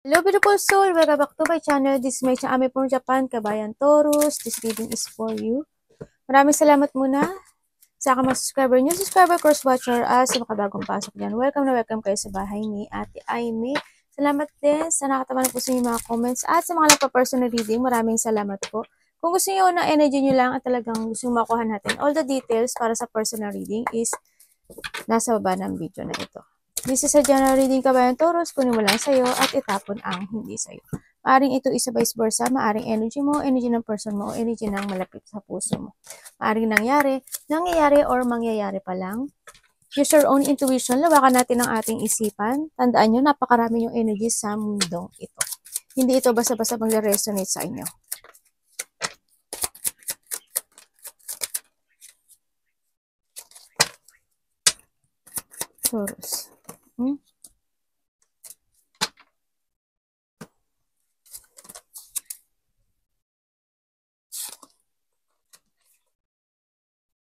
Hello beautiful soul, welcome back to my channel. This is my channel from Japan, Kabayan Taurus. This reading is for you. Maraming salamat muna sa aking mga subscriber, cross-watcher, sa mga bagong pasok dyan. Welcome na welcome kayo sa bahay ni Ate Aimee. Salamat din sa nakatawa na po sa inyong mga comments at sa mga nagpa-personal reading. Maraming salamat po. Kung gusto niyo na energy nyo lang at talagang gusto nyo makuha natin, all the details para sa personal reading is nasa baba ng video na ito. This is a general reading, Kabayan Taurus. Kunin mo lang sa'yo at itapon ang hindi sa'yo. Maaring ito isa vice versa, maaring energy mo, energy ng person mo, o energy ng malapit sa puso mo. Maaring nangyayari or mangyayari pa lang. Use your own intuition, lawakan natin ang ating isipan. Tandaan nyo, napakarami yung energy sa mundong ito. Hindi ito basta-basta mag-resonate sa inyo. Taurus.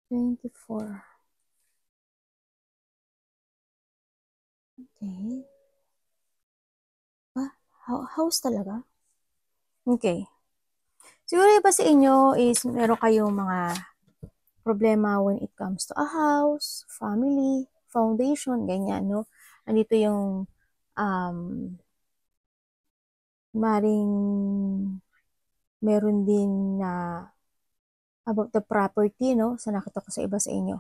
$24. Okay. House talaga? Okay. Siguro iba sa inyo is meron kayong mga problema when it comes to a house, family, foundation, ganyan, no? Andito yung maring meron din na about the property, no? Sa nakita ko sa iba sa inyo.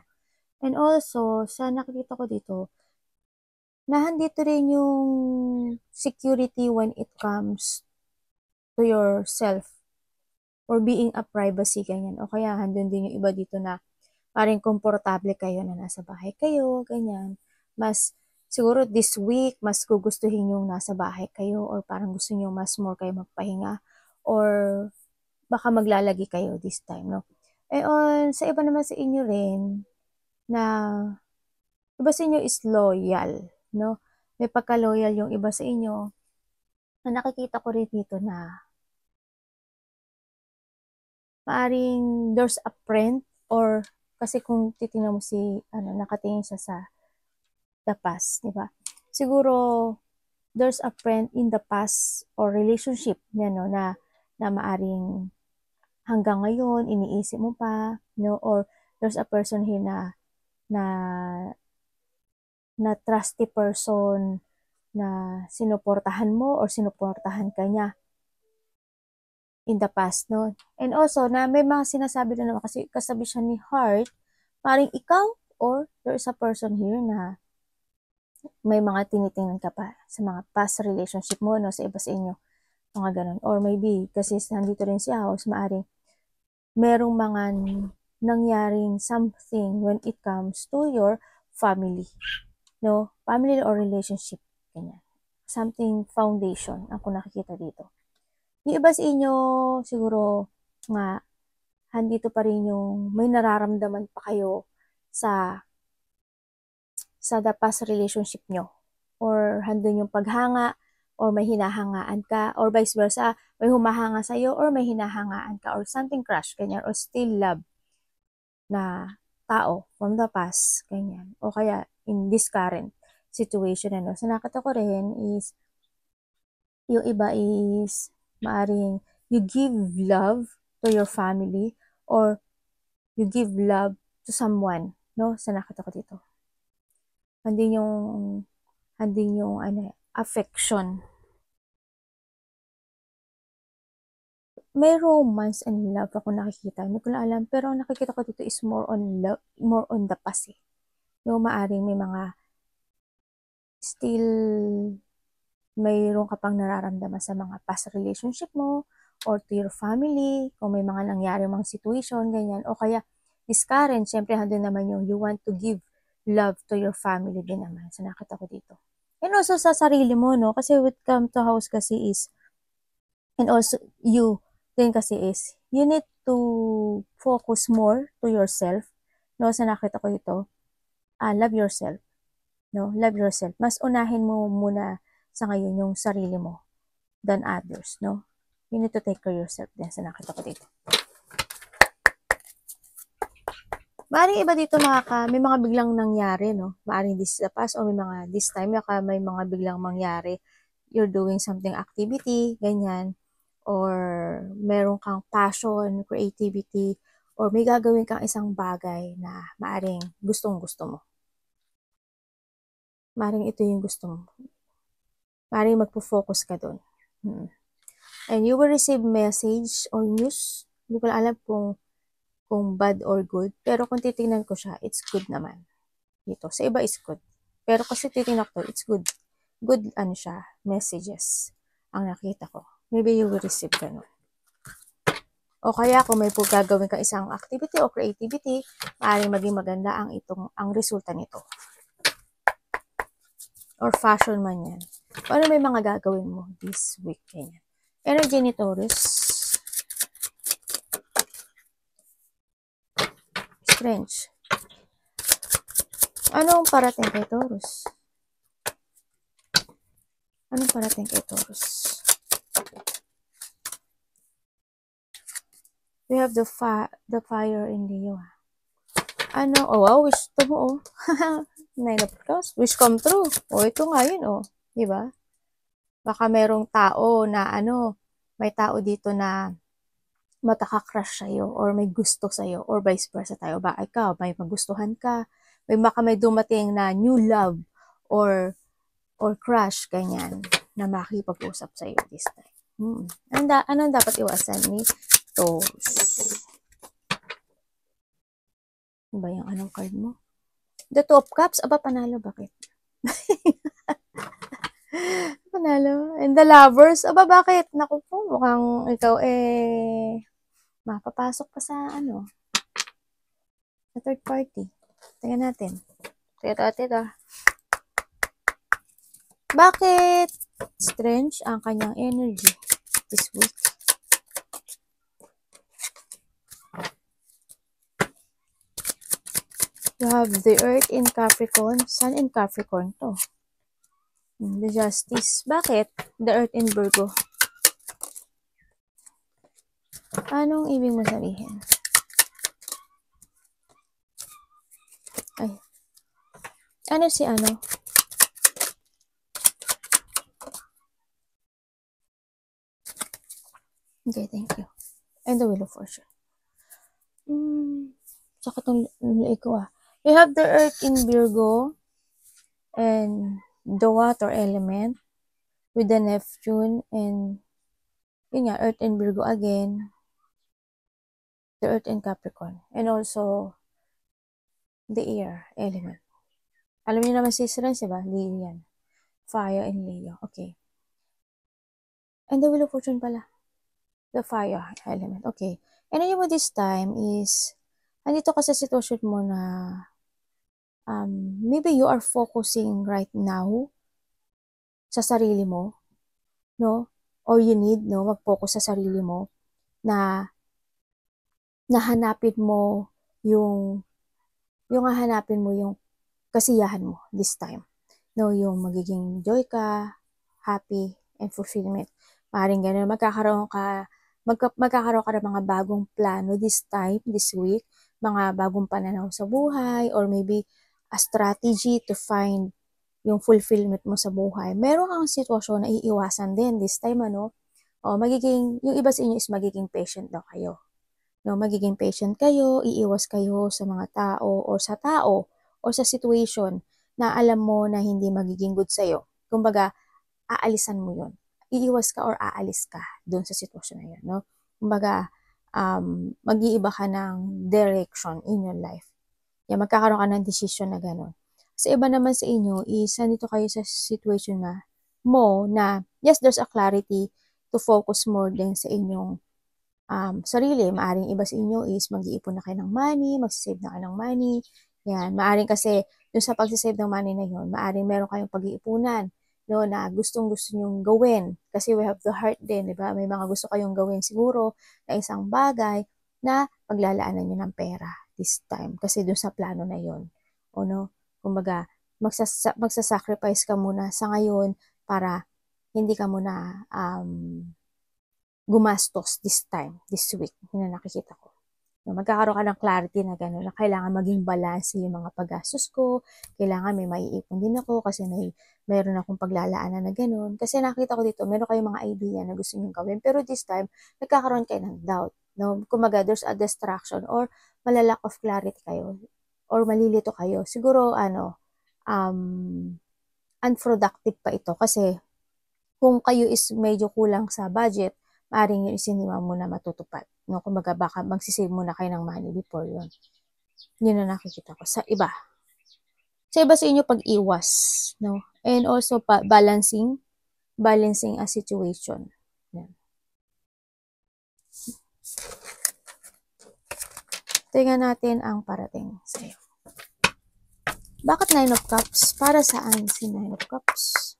And also, sa nakikita ko dito, nahandito rin yung security when it comes to yourself or being a privacy, ganyan. O kaya, handun din yung iba dito na parang komportable kayo na nasa bahay kayo, ganyan. Mas, siguro this week, mas gugustuhin yung nasa bahay kayo or parang gusto nyo mas more kayo magpahinga or baka maglalagi kayo this time, no? Sa iba naman sa inyo rin, na iba sa inyo is loyal, no? May pagka-loyal yung iba sa inyo. Na nakikita ko rin dito na maaring there's a friend or kasi kung titingnan mo si, nakatingin siya sa the past, di ba? Siguro, there's a friend in the past or relationship, yan, no, na maaring hanggang ngayon, iniisip mo pa, no, or there's a person here na, na trusty person na sinuportahan mo or sinuportahan ka niya in the past, no? And also, na may mga sinasabi na naman kasi kasabi siya ni Heart, parang ikaw or there is a person here na may mga tinitingnan ka pa sa mga past relationship mo, no, sa iba sa inyo, mga ganun. Or maybe, kasi nandito rin si House, maaring merong mga nangyaring something when it comes to your family, no? Family or relationship, ganyan. Something foundation, ako nakikita dito. Yung iba sa inyo, siguro, nga, handito pa rin yung may nararamdaman pa kayo sa the past relationship nyo. Or handun yung paghanga, or may hinahangaan ka, or vice versa, may humahanga sa'yo, or may hinahangaan ka, or something crush, ganyan, or still love na tao from the past, ganyan. O kaya, in this current situation, ano. So, nakita ko rin is, yung iba is, maaring, you give love to your family, or you give love to someone, no? So, nakita ko dito. Handin yung affection. May romance and love ako nakikita. Hindi ko na alam, pero ang nakikita ko dito is more on love, more on the past. No, maaring may mga still mayroon ka pang nararamdaman sa mga past relationship mo or to your family, kung may mga nangyari mga situation, ganyan. O kaya, this current, syempre, handun naman yung you want to give love to your family din naman. So, nakita ko dito. And also, sa sarili mo, no? Kasi with come to house kasi is, and also, you din kasi is, you need to focus more to yourself. No? So, nakita ko dito, love yourself. No? Love yourself. Mas unahin mo muna sa ngayon yung sarili mo than others, no? You need to take care of yourself din. So, nakita ko dito. Maaring iba dito may mga biglang nangyari, no? Maaring this is the past or may mga this time, may mga biglang mangyari you're doing something activity, ganyan, or meron kang passion, creativity, or may gagawin kang isang bagay na maaring gustong-gusto mo. Maaring ito yung gusto mo. Maaring magpo-focus ka dun. And you will receive message or news. Hindi ko lang alam kung bad or good. Pero kung titingnan ko siya, it's good naman. Dito. Sa iba is good. Pero kasi titingnan ko, it's good. Good, siya, messages ang nakita ko. Maybe you will receive ganun. O kaya kung may gagawin kang isang activity o creativity, maaaring maging maganda ang resulta nito. Or fashion man yan. O ano may mga gagawin mo this week? Ganyan. Energy ni Taurus. Strange. Anong parating kay Taurus? Anong parating kay Taurus? We have the fire in Leo. Oh wow, wish to mo, oh. 9 of Cups, wish come true. Ito nga yun, diba? Baka merong tao na, may tao dito na mataka-crush sa'yo, or may gusto sa'yo, or vice versa tayo. Ba, ikaw, may magustuhan ka, baka may dumating na new love, or crush, ganyan, na makipag-usap sa'yo this time. Anong dapat iwasan ni Taurus? Ano ba yung anong card mo? The Two of Cups. Aba, panalo. Bakit? Panalo. And the Lovers. Aba, bakit? Naku po, mukhang ikaw mapapasok pa sa sa third party. Tingnan natin. Tita. Bakit? Strange ang kanyang energy this week. You have the Earth in Capricorn, Sun in Capricorn to. The Justice. Bakit? The Earth in Virgo. Anong ibig mo sabihin? Ay. Ano si ano? Okay, thank you. And the Wheel of Fortune. Saka itong liig ko You have the Earth in Virgo and the water element with the Neptune and yun nga, Earth in Virgo again, the Earth in Capricorn, and also the air element. Alam niyo naman si Strength, diba? Leo yan. Fire and Leo. Okay. And the Wheel of Fortune pala. The fire element. Okay. And then mo this time is, andito ka sa sitwasyon mo na maybe you are focusing right now sa sarili mo, no? Or you need, no, mag-focus sa sarili mo na nahanapin mo yung hahanapin mo yung kasiyahan mo this time. No, yung magiging joy ka, happy, and fulfillment. Maaaring ganun, magkakaroon ka ng mga bagong plano this time, this week, mga bagong pananaw sa buhay, or maybe a strategy to find yung fulfillment mo sa buhay. Meron kang sitwasyon na iiwasan din this time, yung iba sa inyo is magiging patient daw kayo. No, magiging patient kayo, iiwas kayo sa mga tao o sa situation na alam mo na hindi magiging good sa'yo. Kumbaga, aalisan mo yun. Iiwas ka or aalis ka doon sa sitwasyon na yun, no? Kumbaga, mag-iiba ka ng direction in your life. Magkakaroon ka ng decision na gano'n. Sa iba naman sa inyo, nandito kayo sa situation na yes, there's a clarity to focus more din sa inyong sarili. Maaring iba sa inyo is mag-iipon na kayo ng money, mag-save na kayo ng money. Yan, maaring kasi dun sa pag-save ng money na yun, maaring meron kayong pag-iipunan, no, na gustong-gusto nyong gawin. Kasi we have the heart din, di ba? May mga gusto kayong gawin siguro na isang bagay na paglalaanan nyo ng pera this time. Kasi dun sa plano na yun. O no? Kumbaga, magsasacrifice ka muna sa ngayon para hindi ka muna gumastos this time, this week. Yun na nakikita ko. Magkakaroon ka ng clarity na gano'n, na kailangan maging balance yung mga paggastos ko, kailangan may maiipon din ako kasi meron akong paglalaanan na ganun. Kasi nakita ko dito, meron kayong mga idea na gusto nyo gawin. Pero this time, nagkakaroon kayo ng doubt. No? Kumaga, there's a distraction or malalack of clarity kayo or malilito kayo. Siguro, unproductive pa ito kasi kung kayo is medyo kulang sa budget, maaaring yung isinima mo na matutupad. No? Kumaga, baka magsisave muna kayo ng money before yun. Yun na nakikita ko sa iba. Sa iba sa inyo pag-iwas, no? And also balancing a situation. Yan. Tingnan natin ang parating sa iyo. Bakit 9 of Cups? Para saan si 9 of Cups?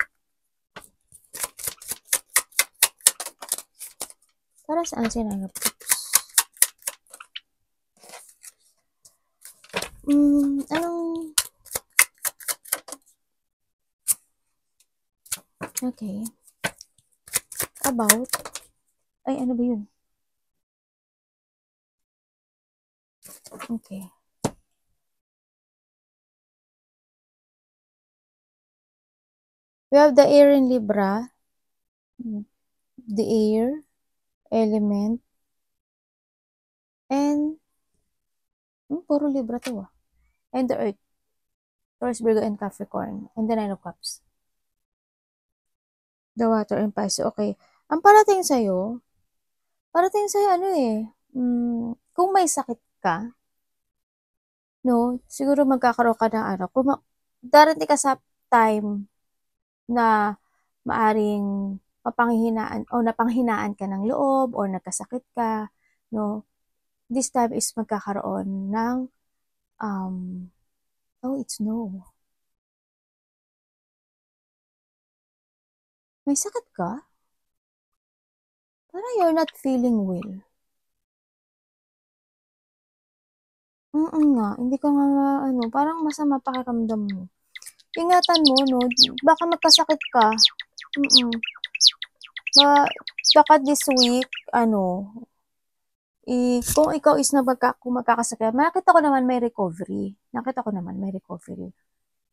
Para saan si 9 of Cups? Okay. About, ay ano ba yun? Okay. We have the air in Libra, the air element, and puro Libra to and the earth, Taurus, Virgo, and Capricorn, and the 9 of Cups. The water and Pisces. Okay. Ang parating sa'yo kung may sakit ka, no, siguro magkakaroon ka ng darating ka sa time na maaring mapanghihinaan o napanghinaan ka ng loob o nagkasakit ka, no, this time is magkakaroon ng it's no. May sakit ka? Parang you're not feeling well. Nga, hindi ka nga, parang masama pakiramdam mo. Ingatan mo, no, baka magkasakit ka. Baka this week, kung ikaw is kung magkakasakit, nakita ko naman may recovery.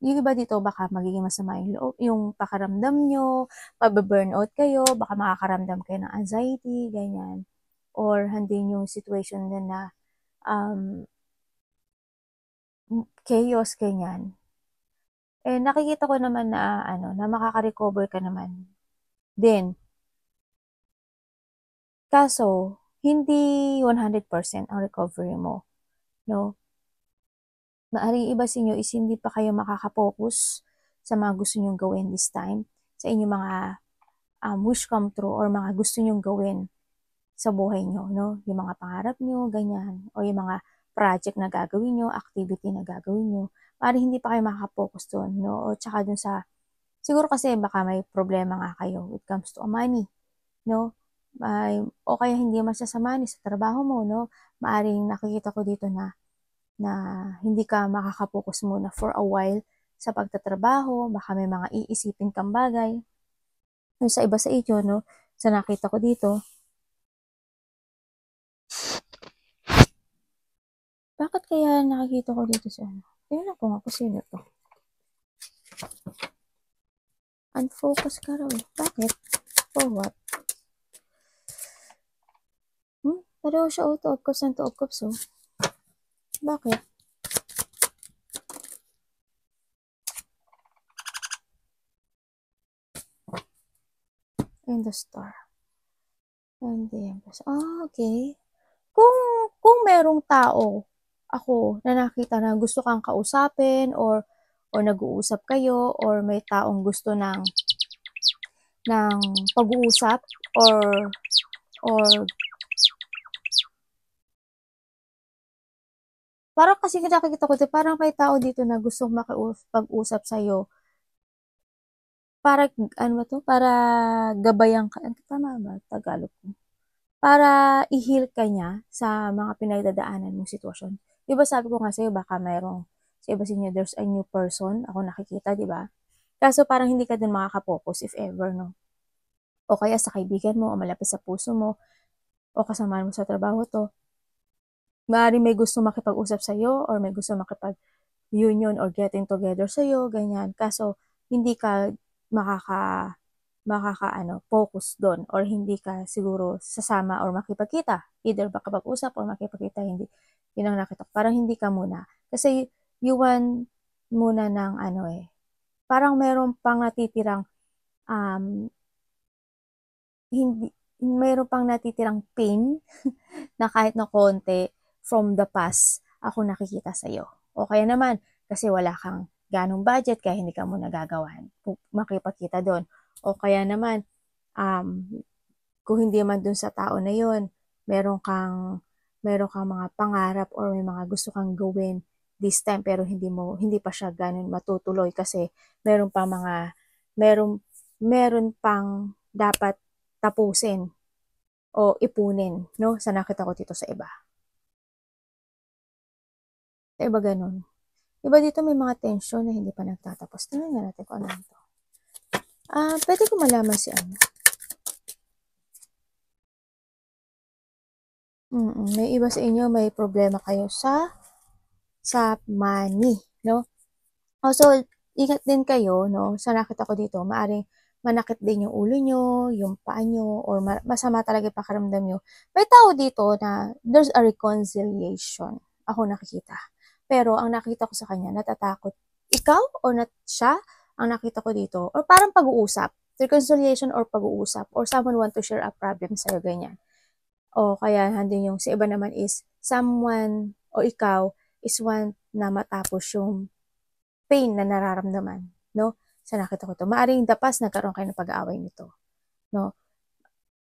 Yung iba dito, baka magiging masama yung loob, yung pakaramdam nyo, mababurnout kayo, baka makakaramdam kayo ng anxiety, ganyan. Or handin yung situation na chaos, ganyan. Eh, nakikita ko naman na, na makaka-recover ka naman din. Kaso, hindi 100% ang recovery mo, no? Maaring iba sa inyo is hindi pa kayo makaka-focus sa mga gusto nyong gawin this time, sa inyong mga wish come true or mga gusto nyong gawin sa buhay nyo, no? Yung mga pangarap nyo, ganyan, o yung mga project na gagawin nyo, activity na gagawin nyo, maaring hindi pa kayo makaka-focus doon, no? O tsaka dun sa, siguro kasi baka may problema nga kayo when it comes to money, no? O kaya hindi man siya sa money, sa trabaho mo, no? Maaring nakikita ko dito na hindi ka makaka-focus muna for a while sa pagtatrabaho, baka may mga iisipin kang bagay. Yung sa iba sa inyo, no? Sa nakita ko dito, bakit kaya nakikita ko dito sa tingnan ko nga kung sino to. Unfocus ka raw. Bakit? For what? Pareho siya Two of Cups and Two of Cups, oh. Bakit? And the Star. And the Empress. Okay. Kung merong tao, ako, na nakita na gusto kang kausapin or nag-uusap kayo or may taong gusto ng pag-uusap or parang kasi nakikita ko dito, parang may tao dito na gustong makipag-usap sa'yo. Para, para gabayan ka, tama ba Tagalog ko? Para i-heal ka niya sa mga pinagdadaanan mong sitwasyon. Diba sabi ko nga sa'yo, baka mayroong, sa iba sa inyo, there's a new person, ako nakikita, diba? Kaso parang hindi ka din makaka-focus if ever, no? O kaya sa kaibigan mo, o malapit sa puso mo, o kasama mo sa trabaho to, maaari may gusto makipag-usap sa'yo, or may gusto makipag-union or getting together sa'yo, ganyan. Kaso, hindi ka focus doon or hindi ka siguro sasama or makipagkita. Either makapag-usap or makipagkita, hindi. Yun ang nakita ko. Parang hindi ka muna. Kasi you want muna ng parang meron pang natitirang hindi meron pang natitirang pain na kahit na konti from the past ako nakikita sa'yo. O kaya naman, kasi wala kang ganong budget kaya hindi ka mo nagagawan makipagkita doon. O kaya naman, kung hindi man doon sa tao na yon, meron kang mga pangarap or may mga gusto kang gawin this time pero hindi pa siya ganun matutuloy kasi meron pang dapat tapusin o ipunin, no? Sa nakita ko dito sa iba. Sa iba ganun. Iba dito may mga tension na hindi pa nagtatapos. Tingnan nga natin kung ano ito. Pwede ko malaman si ano. May iba sa inyo, may problema kayo sa money, no? Also, ingat din kayo, no? Sa nakita ko dito, maaring manakit din yung ulo nyo, yung paa nyo, or masama talaga yung pakiramdam nyo. May tao dito na there's a reconciliation. Ako nakikita. Pero ang nakita ko sa kanya, natatakot. Ikaw o siya, ang nakita ko dito, or parang pag-uusap. Reconciliation or pag-uusap, or someone want to share a problem sa'yo, ganyan. O kaya handin yung sa iba naman is someone o ikaw is want na matapos yung pain na nararamdaman, no? Sa nakita ko to. Maaring dapas nagkaroon kayo ng pag-aaway nito, no?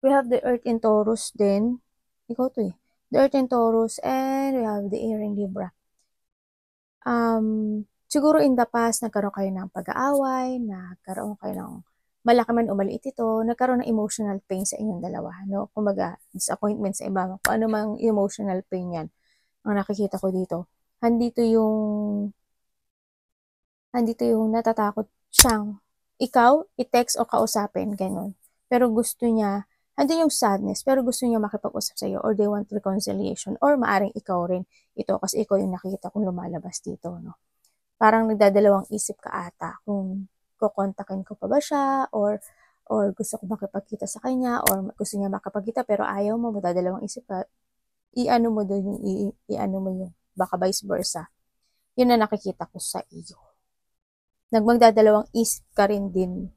We have the Earth in Taurus din. Ikaw to eh. The Earth in Taurus and we have the Air in Libra. Siguro in the past nagkaroon kayo ng pag-aaway, nagkaroon kayo ng malaki man o maliit ito, nagkaroon ng emotional pain sa inyong dalawa, no? Kumbaga, disappointment sa iba, kung ano mang emotional pain yan, ang nakikita ko dito. Handito yung natatakot siyang ikaw, i-text o kausapin, ganun. Pero gusto niya, handun yung sadness, pero gusto niya makipag-usap sa iyo or they want reconciliation or maaring ikaw rin ito kasi ikaw yung nakikita kong lumalabas dito, no? Parang nagdadalawang isip ka ata kung kukontakin ko pa ba siya or gusto ko makipagkita sa kanya or gusto niya makapagkita pero ayaw mo, magdadalawang isip ka, i-ano mo yung baka vice versa. Yun na nakikita ko sa iyo. Magdadalawang isip ka rin din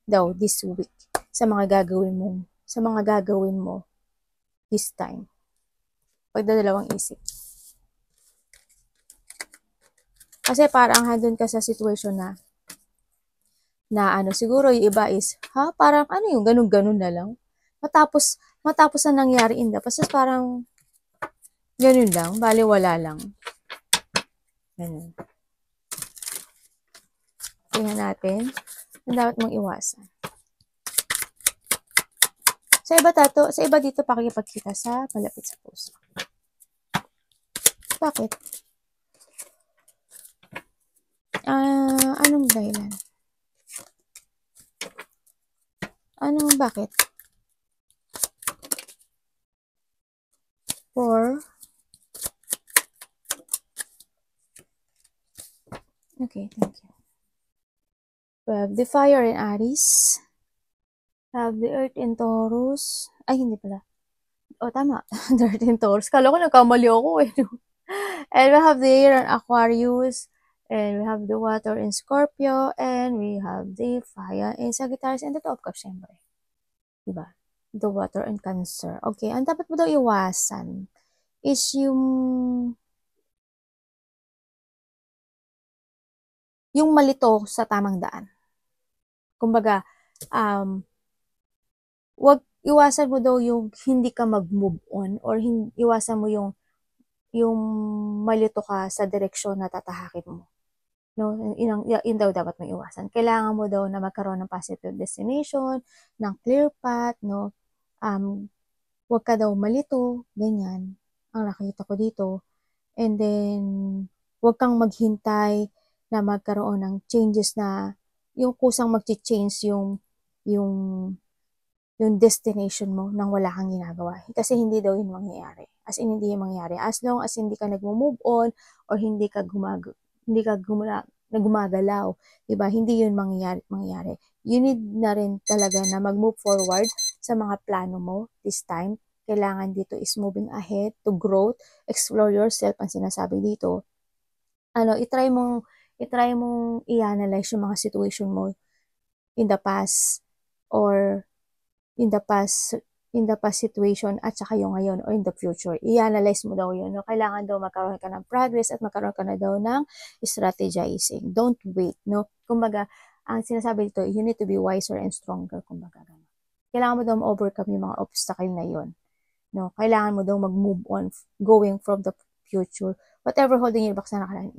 daw this week sa mga gagawin mo this time. Magdadalawang isip. Kasi parang handun ka sa situation na siguro yung iba is, parang yung ganun-ganun na lang. Matapos na nangyari in the past, parang ganun lang, baliwala lang. Ganun. Tingnan natin, ang dapat mong iwasan. Sa iba dito pakikipagkita sa malapit sa puso. Bakit? Anong dahilan? Bakit? Okay, thank you. We have the fire in Aries. We have the earth in Taurus. Ay, hindi pala. Tama. The earth in Taurus. Kala ko nagkamali ako eh. And we have the air in Aquarius. And we have the water in Scorpio. And we have the fire in Sagittarius. And the top cup, syempre. Diba? The water in Cancer. Okay, ang dapat mo daw iwasan is yung malito sa tamang daan. Kumbaga, iwasan mo daw yung hindi ka mag-move on or iwasan mo yung malito ka sa direksyon na tatahakin mo. No, yun daw dapat mo iwasan. Kailangan mo daw na magkaroon ng positive destination, ng clear path, no? Huwag ka daw malito, ganyan. Ang nakita ko dito. And then, huwag kang maghintay na magkaroon ng changes na yung kusang mag-change yung destination mo nang wala kang ginagawa. Kasi hindi daw yun mangyayari. As in, hindi yung mangyayari. As long as hindi ka nag-move on or hindi ka na gumagalaw. Diba? Hindi yun mangyayari. You need na rin talaga na mag-move forward sa mga plano mo this time. Kailangan dito is moving ahead to growth, explore yourself ang sinasabi dito. I-try mong i-analyze yung mga situation mo in the past or in the past situation at saka yung ngayon or in the future. I-analyze mo daw yun. No? Kailangan daw magkaroon ka ng progress at magkaroon ka na daw ng strategizing. Don't wait. No? Kumbaga, ang sinasabi dito, you need to be wiser and stronger. Kumbaga, kailangan mo daw ma-overcome yung mga obstacle na yun. No? Kailangan mo daw mag-move on going from the future. Whatever holding you back sa nakaraan,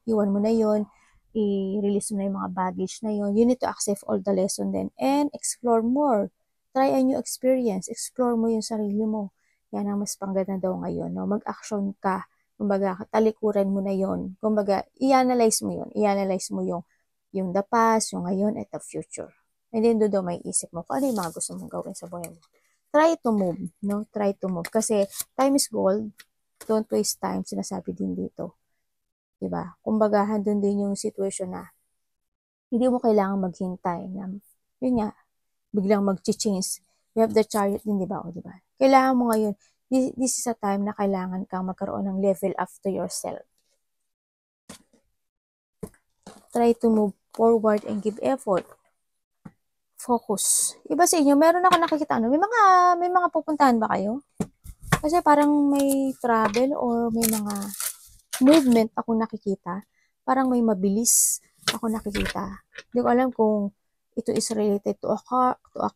iwan mo na yun, i-release mo na yung mga baggage na yun. You need to accept all the lesson then and explore more. Try a new experience. Explore mo yung sarili mo. Yan ang mas pangganda daw ngayon. No? Mag-action ka. Kumbaga, talikuran mo na yun. Kumbaga, i-analyze mo yun. I-analyze mo yung the past, yung ngayon, at the future. And then doon daw may isip mo kung ano yung mga gusto mong gawin sa buhay mo. Try to move, no? Try to move. Kasi time is gold. Don't waste time. Sinasabi din dito. Diba? Kumbaga, handun din yung situation na hindi mo kailangan maghintay na, yun nga, biglang mag-change. We have the chariot din, diba? O, diba? Kailangan mo ngayon, this is a time na kailangan kang magkaroon ng level up to yourself. Try to move forward and give effort. Focus. Iba sa inyo, meron ako nakikita, may mga pupuntahan ba kayo? Kasi parang may travel or may mga movement ako nakikita. Parang may mabilis ako nakikita. Hindi ko alam kung ito is related to a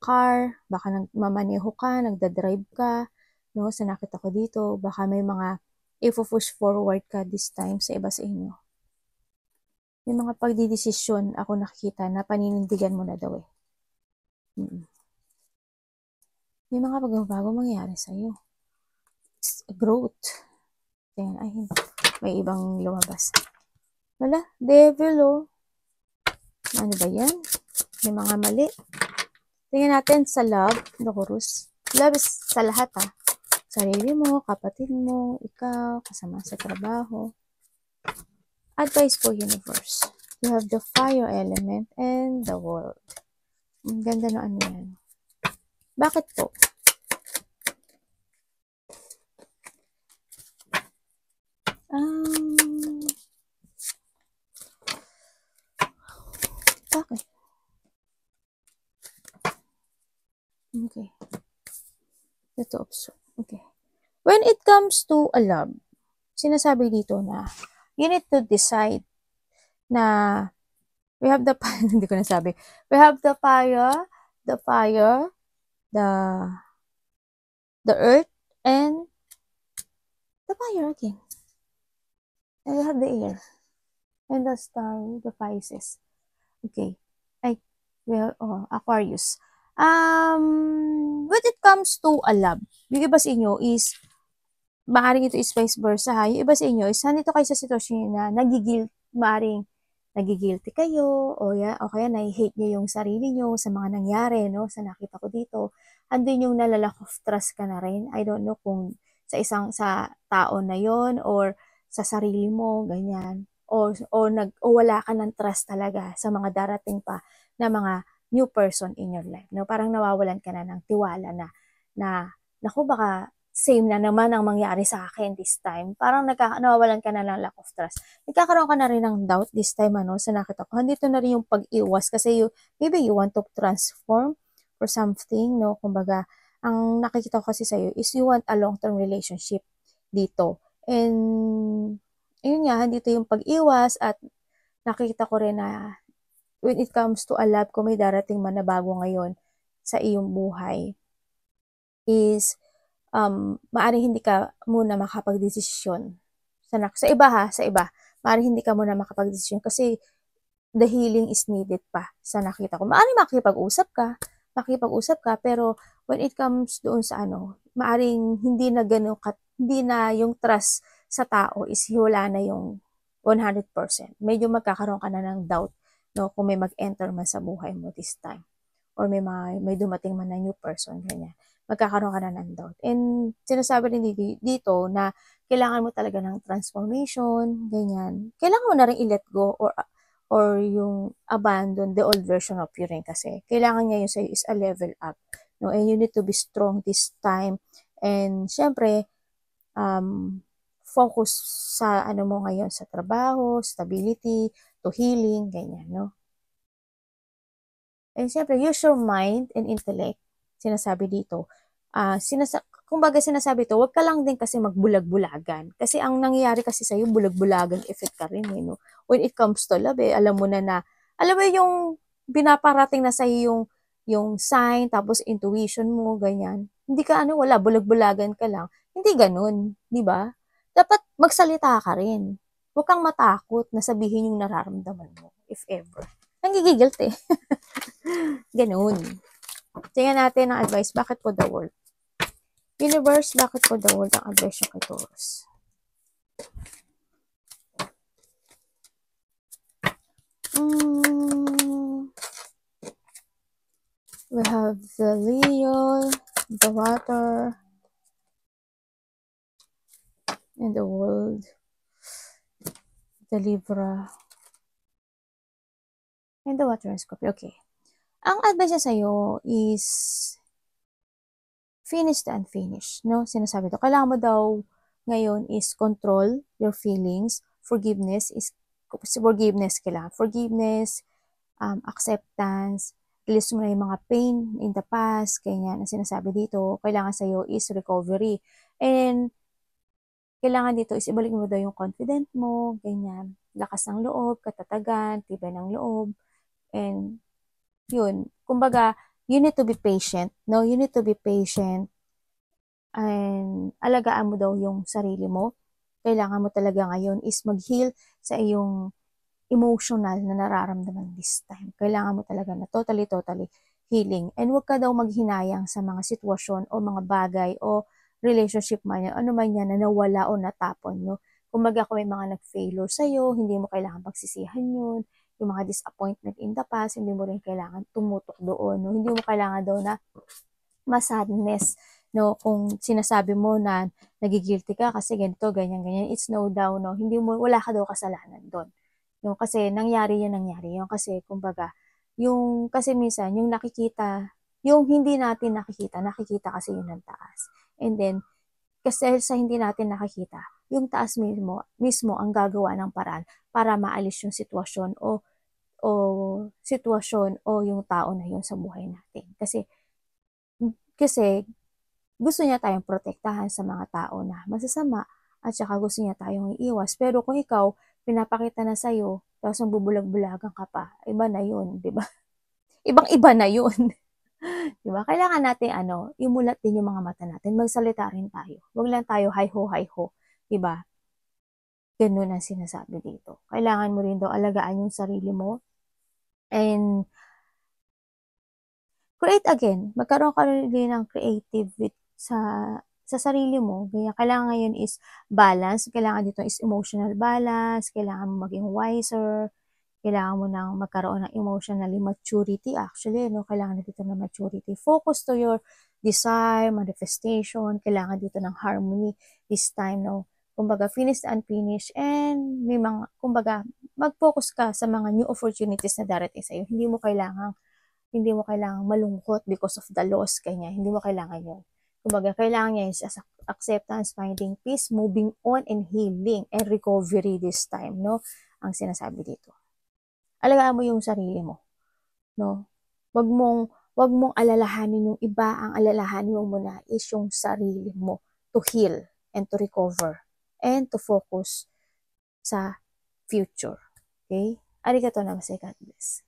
car, baka nagmamaneho ka, nagdadrive ka, no? Sa nakita ko dito, baka may mga i-push forward ka this time sa iba sa inyo. May mga pagdidesisyon ako nakikita na paninindigan mo na daw eh. May mga pagbabago mangyayari sa'yo. It's growth. Tingnan, ay hindi. May ibang lumabas. Wala, devil oh. Ano ba yan? May mga mali. Tingnan natin sa love, Docorus. Love is sa lahat ha. Sarili mo, kapatid mo, ikaw, kasama sa trabaho. Advice po universe. You have the fire element and the world. Ang ganda na ano yan. Bakit po? Bakit? Okay. Ito observe. Okay. When it comes to a love, sinasabi dito na you need to decide na we have the hindi ko nasabi. We have the fire, the earth, and the fire again. And we have the air. And the star, the Pisces. Okay. Aquarius. When it comes to a love, yung iba sa inyo is, maaaring ito is vice versa ha. Yung iba sa inyo is, nandito kayo sa sitwasyon na maaaring nagigilty kayo, o kaya na-hate nyo yung sarili nyo sa mga nangyari, no? Sa nakita ko dito. Andun yung nalalack of trust ka na rin. I don't know kung sa tao na yon or sa sarili mo, ganyan. O wala ka ng trust talaga sa mga darating pa na mga new person in your life. No? Parang nawawalan ka na ng tiwala na naku, baka same na naman ang mangyari sa akin this time. Parang nawawalan ka na ng lack of trust. Nagkakaroon ka na rin ng doubt this time, sa nakita ko. Handito na rin yung pag-iwas kasi maybe you want to transform for something, no? Kumbaga, ang nakikita ko kasi sa'yo is you want a long-term relationship dito. And, ayun nga, handito yung pag-iwas at nakikita ko rin na when it comes to a love, kung may darating man na bago ngayon sa iyong buhay, is maaaring hindi ka muna makapagdesisyon. Sa iba, maaaring hindi ka muna makapagdesisyon kasi the healing is needed pa sa nakita ko. Maaaring makipag-usap ka, pero when it comes doon sa maaaring hindi na yung trust sa tao is wala na yung 100%. Medyo magkakaroon ka na ng doubt, no, kung may mag-enter man sa buhay mo this time or may dumating man na new person, ganyan. Magkakaroon ka na ng doubt. And sinasabi rin dito na kailangan mo talaga ng transformation, ganyan. Kailangan mo na rin i-let go or or yung abandon the old version of you rin kasi. Kailangan ngayon sa'yo is a level up. No? And you need to be strong this time. And syempre, focus sa ano mo ngayon, sa trabaho, stability, to healing, ganyan, no? And syempre, use your mind and intellect, sinasabi dito. Kumbaga sinasabi to, wag ka lang din kasi magbulag-bulagan. Kasi ang nangyayari kasi sa'yo, bulag-bulagan effect ka rin, no? When it comes to love, alam mo na, alam mo yung binaparating na sa'yo yung sign, tapos intuition mo, ganyan. Hindi ka wala, bulag-bulagan ka lang. Hindi ganun, di ba? Dapat magsalita ka rin. Huwag kang matakot na sabihin yung nararamdaman mo, if ever. Nangigigilt eh. Ganun. Tingnan natin ang advice. Bakit po the world? Universe, bakit po the world ang advice nyo kay Taurus? We have the Leo, the water, and the world, the Libra, and the water and Scorpio. Okay. Ang advice niya sa'yo is finish the unfinished, no? Sinasabi to. Kailangan mo daw ngayon is control your feelings. Forgiveness, kailangan. Forgiveness, acceptance, release mo na yung mga pain in the past, ganyan. Ang sinasabi dito, kailangan sa'yo is recovery. And kailangan dito is ibalik mo daw yung confident mo, ganyan. Lakas ng loob, katatagan, tibay ng loob. And yun, kumbaga, you need to be patient, no? You need to be patient and alagaan mo daw yung sarili mo. Kailangan mo talaga ngayon is mag-heal sa iyong emotional na nararamdaman this time. Kailangan mo talaga na totally healing. And huwag ka daw maghinayang sa mga sitwasyon o mga bagay o relationship man yan, ano man yan na nawala o natapon, no? Kumbaga kung may mga nag-failure sa'yo, hindi mo kailangan pagsisihan yun. Yung mga disappointment in the past, hindi mo rin kailangan tumutok doon, no? Hindi mo kailangan daw na masadness, no? Kung sinasabi mo na nagigilty ka kasi ganito, ganyan, it's no down, no? Wala ka daw kasalanan doon. No? Kasi nangyari yun. Kasi kumbaga, kasi minsan, yung nakikita, yung hindi natin nakikita kasi yun ng taas. And then, kasi sa hindi natin nakikita, yung taas mismo ang gagawa ng paraan para maalis yung sitwasyon o yung tao na yun sa buhay natin. Kasi gusto niya tayong protektahan sa mga tao na masasama at saka gusto niya tayong iiwas. Pero kung ikaw, pinapakita na sa'yo, tapos ang bubulag-bulagan ka pa, iba na yun, di ba? Ibang-iba na yun. Di ba? Kailangan natin, imulat din yung mga mata natin. Magsalita rin tayo. Huwag lang tayo hi-ho. Di ba? Ganun ang sinasabi dito. Kailangan mo rin daw alagaan yung sarili mo. And create again. Magkaroon ka rin ng creative sa sarili mo. Kaya kailangan ngayon is balance. Kailangan dito is emotional balance. Kailangan mo maging wiser. Kailangan mo nang magkaroon ng emotionally maturity. Actually, no? Kailangan dito ng maturity. Focus to your desire, manifestation. Kailangan dito ng harmony this time, no? Kumbaga, finish the unfinished and kumbaga, mag-focus ka sa mga new opportunities na darating sa'yo. Hindi mo kailangang malungkot because of the loss, kanya. Hindi mo kailangan yun. Kumbaga, kailangan niya is acceptance, finding peace, moving on, and healing, and recovery this time, no? Ang sinasabi dito. Alagaan mo yung sarili mo, no? Wag mong alalahanin yung iba, ang alalahanin mo muna is yung sarili mo to heal and to recover and to focus sa future. Okay? Arigato namaste, God bless.